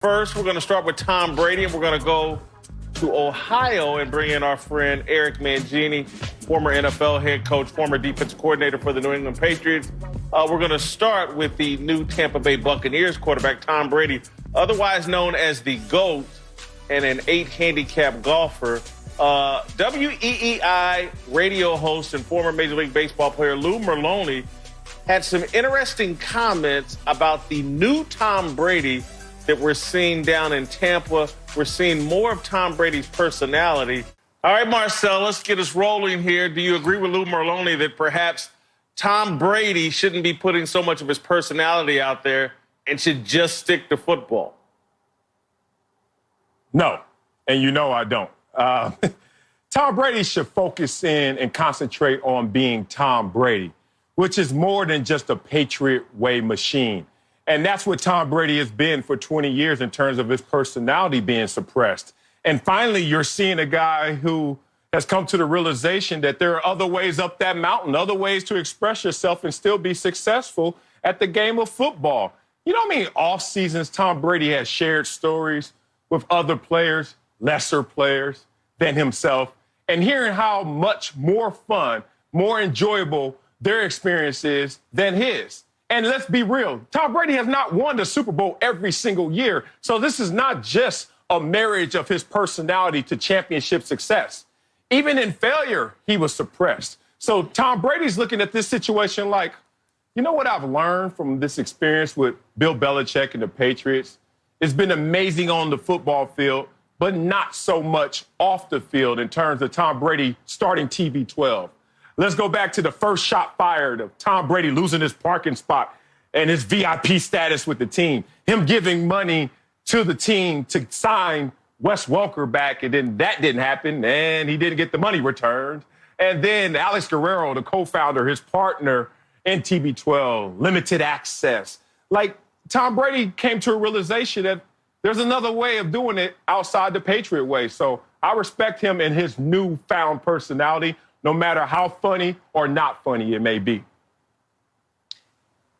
First, we're going to start with Tom Brady, and we're going to go to Ohio and bring in our friend Eric Mangini, former NFL head coach, former defensive coordinator for the New England Patriots. We're going to start with the new Tampa Bay Buccaneers quarterback, Tom Brady, otherwise known as the GOAT and an 8-handicap golfer. WEEI radio host and former Major League Baseball player Lou Merloni had some interesting comments about the new Tom Brady that we're seeing down in Tampa. We're seeing more of Tom Brady's personality. All right, Marcel, let's get us rolling here. Do you agree with Lou Merloni that perhaps Tom Brady shouldn't be putting so much of his personality out there and should just stick to football? No, and you know I don't. Tom Brady should focus in and concentrate on being Tom Brady, which is more than just a Patriot way machine. And that's what Tom Brady has been for 20 years in terms of his personality being suppressed. And finally, you're seeing a guy who has come to the realization that there are other ways up that mountain, other ways to express yourself and still be successful at the game of football. You know how many off seasons Tom Brady has shared stories with other players, lesser players than himself, and hearing how much more fun, more enjoyable their experience is than his. And let's be real, Tom Brady has not won the Super Bowl every single year. So this is not just a marriage of his personality to championship success. Even in failure, he was suppressed. So Tom Brady's looking at this situation like, you know what I've learned from this experience with Bill Belichick and the Patriots? It's been amazing on the football field, but not so much off the field in terms of Tom Brady starting TB12. Let's go back to the first shot fired of Tom Brady losing his parking spot and his VIP status with the team. Him giving money to the team to sign Wes Welker back, and then that didn't happen, and he didn't get the money returned. And then Alex Guerrero, the co-founder, his partner in TB12, limited access. Like, Tom Brady came to a realization that there's another way of doing it outside the Patriot way. So I respect him and his newfound personality, no matter how funny or not funny it may be.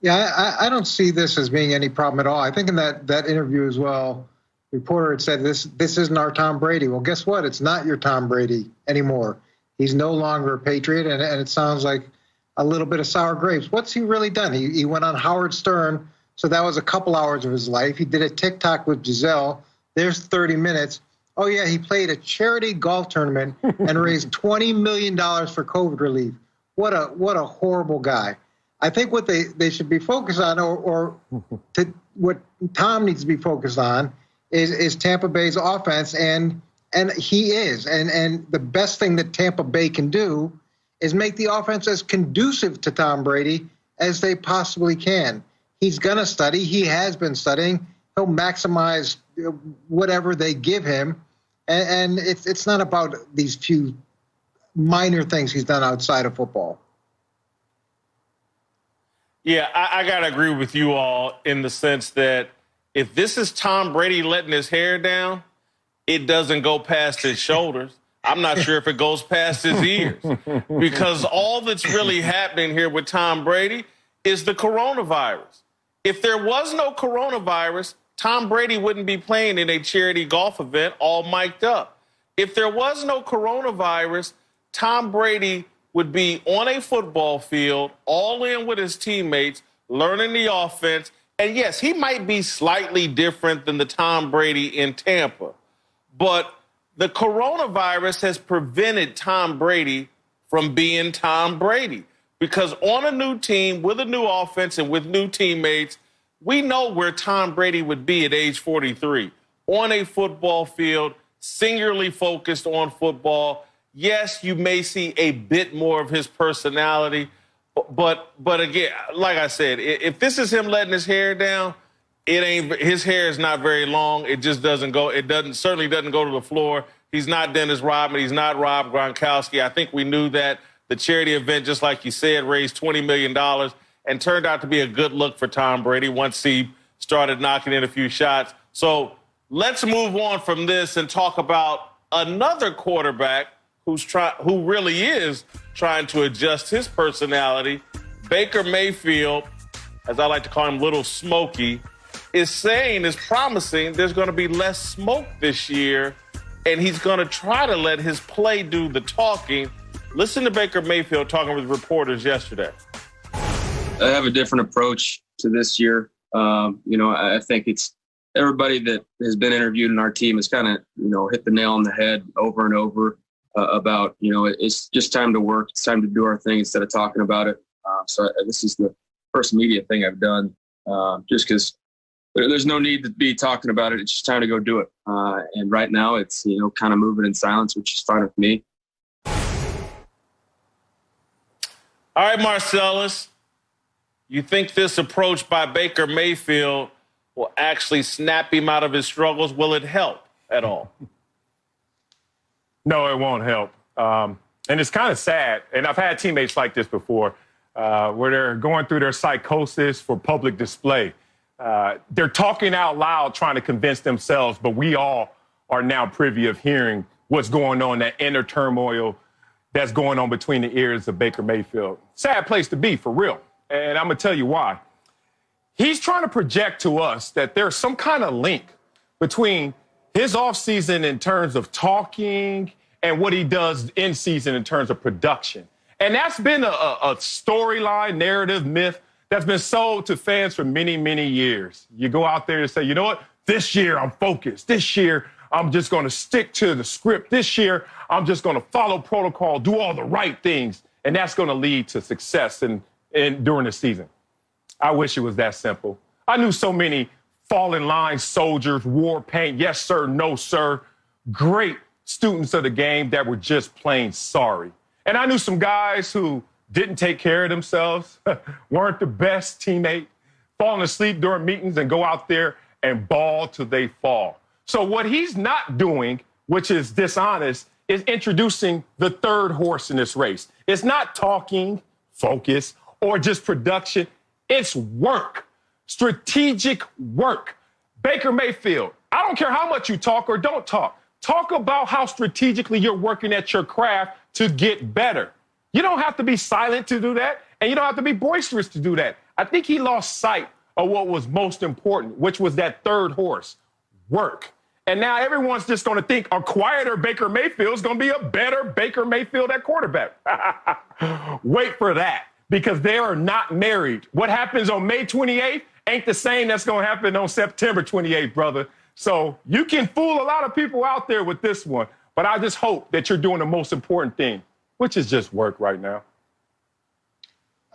Yeah, I don't see this as being any problem at all. I think in that interview as well, the reporter had said, this isn't our Tom Brady. Well, guess what? It's not your Tom Brady anymore. He's no longer a Patriot, and it sounds like a little bit of sour grapes. What's he really done? He went on Howard Stern, so that was a couple hours of his life. He did a TikTok with Giselle. There's 30 minutes. Oh, yeah, he played a charity golf tournament and raised $20 million for COVID relief. What a horrible guy. I think what they should be focused on, what Tom needs to be focused on, is Tampa Bay's offense, and he is. And the best thing that Tampa Bay can do is make the offense as conducive to Tom Brady as they possibly can. He's going to study. He has been studying. He'll maximize whatever they give him. And it's not about these few minor things he's done outside of football. Yeah, I got to agree with you all in the sense that if this is Tom Brady letting his hair down, it doesn't go past his shoulders. I'm not sure if it goes past his ears, because all that's really happening here with Tom Brady is the coronavirus. If there was no coronavirus, Tom Brady wouldn't be playing in a charity golf event all mic'd up. If there was no coronavirus, Tom Brady would be on a football field, all in with his teammates, learning the offense. And yes, he might be slightly different than the Tom Brady in Tampa, but the coronavirus has prevented Tom Brady from being Tom Brady, because on a new team with a new offense and with new teammates, we know where Tom Brady would be at age 43, on a football field, singularly focused on football. Yes, you may see a bit more of his personality, but again, like I said, if this is him letting his hair down, his hair is not very long. It just doesn't go. Certainly doesn't go to the floor. He's not Dennis Rodman. He's not Rob Gronkowski. I think we knew that. The charity event, just like you said, raised $20 million and turned out to be a good look for Tom Brady once he started knocking in a few shots. So let's move on from this and talk about another quarterback who really is trying to adjust his personality. Baker Mayfield, as I like to call him, Little Smokey, is saying, is promising there's going to be less smoke this year, and he's going to try to let his play do the talking. Listen to Baker Mayfield talking with reporters yesterday. I have a different approach to this year. I think it's everybody that has been interviewed in our team has kind of, hit the nail on the head over and over about, it's just time to work. It's time to do our thing instead of talking about it. So this is the first media thing I've done just because there's no need to be talking about it. It's just time to go do it. And right now it's, kind of moving in silence, which is fine with me. All right, Marcellus, you think this approach by Baker Mayfield will actually snap him out of his struggles? Will it help at all? No, it won't help. And it's kind of sad. And I've had teammates like this before where they're going through their psychosis for public display. They're talking out loud, trying to convince themselves, but we all are now privy of hearing what's going on, that inner turmoil that's going on between the ears of Baker Mayfield. Sad place to be, for real. And I'm going to tell you why. He's trying to project to us that there's some kind of link between his offseason in terms of talking and what he does in season in terms of production. And that's been a storyline, narrative, myth that's been sold to fans for many, many years. You go out there and say, you know what? This year I'm focused. This year I'm just going to stick to the script. This year I'm just going to follow protocol, do all the right things. And that's going to lead to success during the season. I wish it was that simple. I knew so many fall in line soldiers, war paint, yes, sir, no, sir, great students of the game that were just plain sorry. And I knew some guys who didn't take care of themselves, weren't the best teammate, falling asleep during meetings and go out there and ball till they fall. So what he's not doing, which is dishonest, is introducing the third horse in this race. It's not talking, focus, or just production. It's work, strategic work. Baker Mayfield, I don't care how much you talk or don't talk. Talk about how strategically you're working at your craft to get better. You don't have to be silent to do that, and you don't have to be boisterous to do that. I think he lost sight of what was most important, which was that third horse, work. And now everyone's just going to think a quieter Baker Mayfield is going to be a better Baker Mayfield at quarterback. Wait for that, because they are not married. What happens on May 28th ain't the same that's going to happen on September 28th, brother. So you can fool a lot of people out there with this one, but I just hope that you're doing the most important thing, which is just work right now.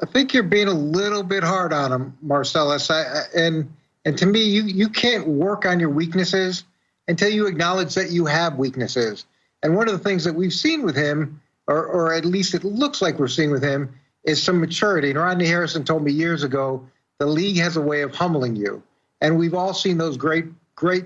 I think you're being a little bit hard on him, Marcellus. And to me, you can't work on your weaknesses until you acknowledge that you have weaknesses. And one of the things that we've seen with him, or at least it looks like we're seeing with him, is some maturity. And Rodney Harrison told me years ago, the league has a way of humbling you. And we've all seen those great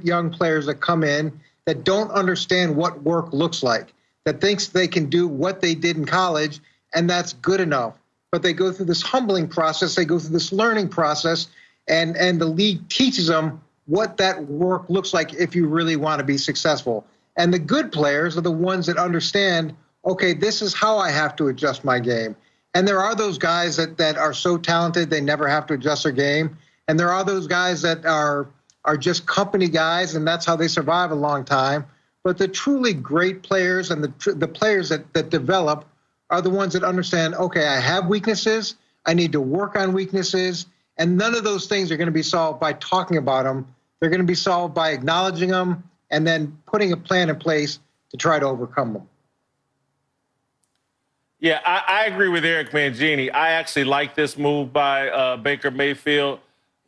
young players that come in that don't understand what work looks like, that thinks they can do what they did in college, and that's good enough. But they go through this humbling process, they go through this learning process, and the league teaches them what that work looks like if you really want to be successful. And the good players are the ones that understand, okay, this is how I have to adjust my game. And there are those guys that are so talented they never have to adjust their game. And there are those guys that are just company guys, and that's how they survive a long time. But the truly great players and the players that develop are the ones that understand, okay, I have weaknesses, I need to work on weaknesses, and none of those things are going to be solved by talking about them. They're going to be solved by acknowledging them and then putting a plan in place to try to overcome them. Yeah, I agree with Eric Mangini. I actually like this move by Baker Mayfield.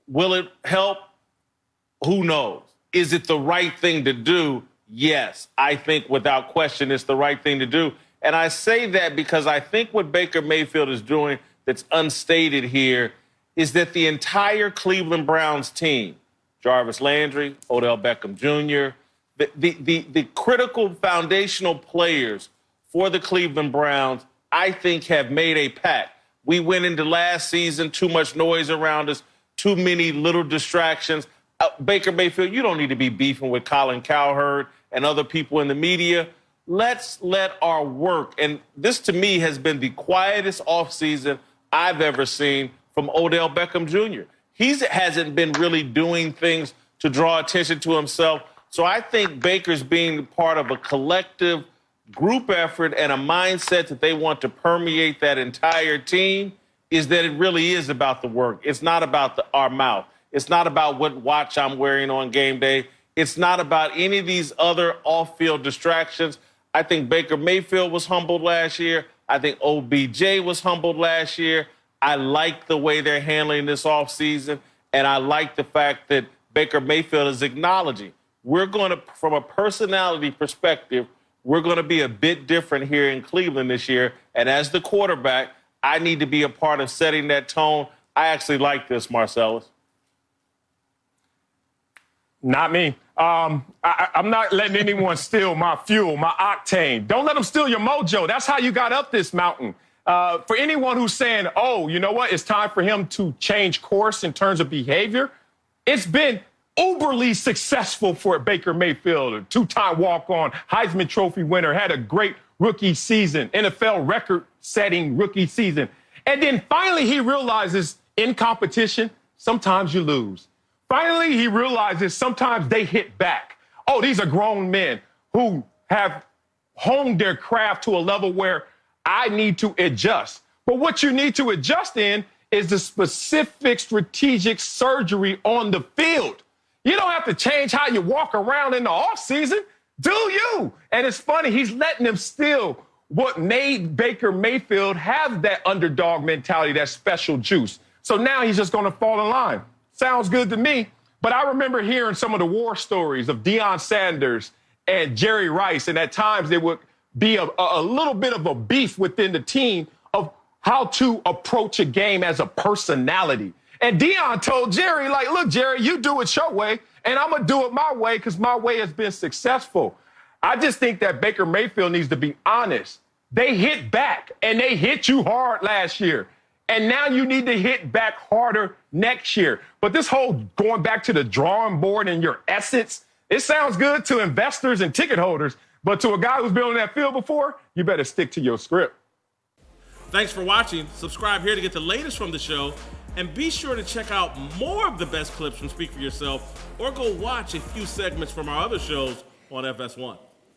Will it help? Who knows? Is it the right thing to do? Yes, I think without question it's the right thing to do. And I say that because I think what Baker Mayfield is doing that's unstated here is that the entire Cleveland Browns team, Jarvis Landry, Odell Beckham Jr., the critical foundational players for the Cleveland Browns, I think, have made a pact. We went into last season, too much noise around us, too many little distractions. Baker Mayfield, you don't need to be beefing with Colin Cowherd and other people in the media. Let's let our work. And this, to me, has been the quietest offseason I've ever seen from Odell Beckham Jr. He hasn't been really doing things to draw attention to himself. So I think Baker's being part of a collective group effort and a mindset that they want to permeate that entire team is that it really is about the work. It's not about our mouth. It's not about what watch I'm wearing on game day. It's not about any of these other off-field distractions. I think Baker Mayfield was humbled last year. I think OBJ was humbled last year. I like the way they're handling this offseason, and I like the fact that Baker Mayfield is acknowledging we're going to, from a personality perspective, we're going to be a bit different here in Cleveland this year. And as the quarterback, I need to be a part of setting that tone. I actually like this, Marcellus. Not me. I'm not letting anyone steal my fuel, my octane. Don't let them steal your mojo. That's how you got up this mountain. For anyone who's saying, oh, you know what, it's time for him to change course in terms of behavior, it's been uberly successful for Baker Mayfield, a two-time walk-on, Heisman Trophy winner, had a great rookie season, NFL record-setting rookie season. And then finally he realizes in competition, sometimes you lose. Finally, he realizes sometimes they hit back. Oh, these are grown men who have honed their craft to a level where I need to adjust. But what you need to adjust in is the specific strategic surgery on the field. You don't have to change how you walk around in the offseason, do you? And it's funny, he's letting them steal what made Baker Mayfield have that underdog mentality, that special juice. So now he's just going to fall in line. Sounds good to me. But I remember hearing some of the war stories of Deion Sanders and Jerry Rice, and at times there would be a little bit of a beef within the team of how to approach a game as a personality. And Deion told Jerry, like, look, Jerry, you do it your way, and I'm going to do it my way because my way has been successful. I just think that Baker Mayfield needs to be honest. They hit back, and they hit you hard last year. And now you need to hit back harder next year. But this whole going back to the drawing board and your essence, it sounds good to investors and ticket holders. But to a guy who's been on that field before, you better stick to your script. Thanks for watching. Subscribe here to get the latest from the show. And be sure to check out more of the best clips from Speak For Yourself or go watch a few segments from our other shows on FS1.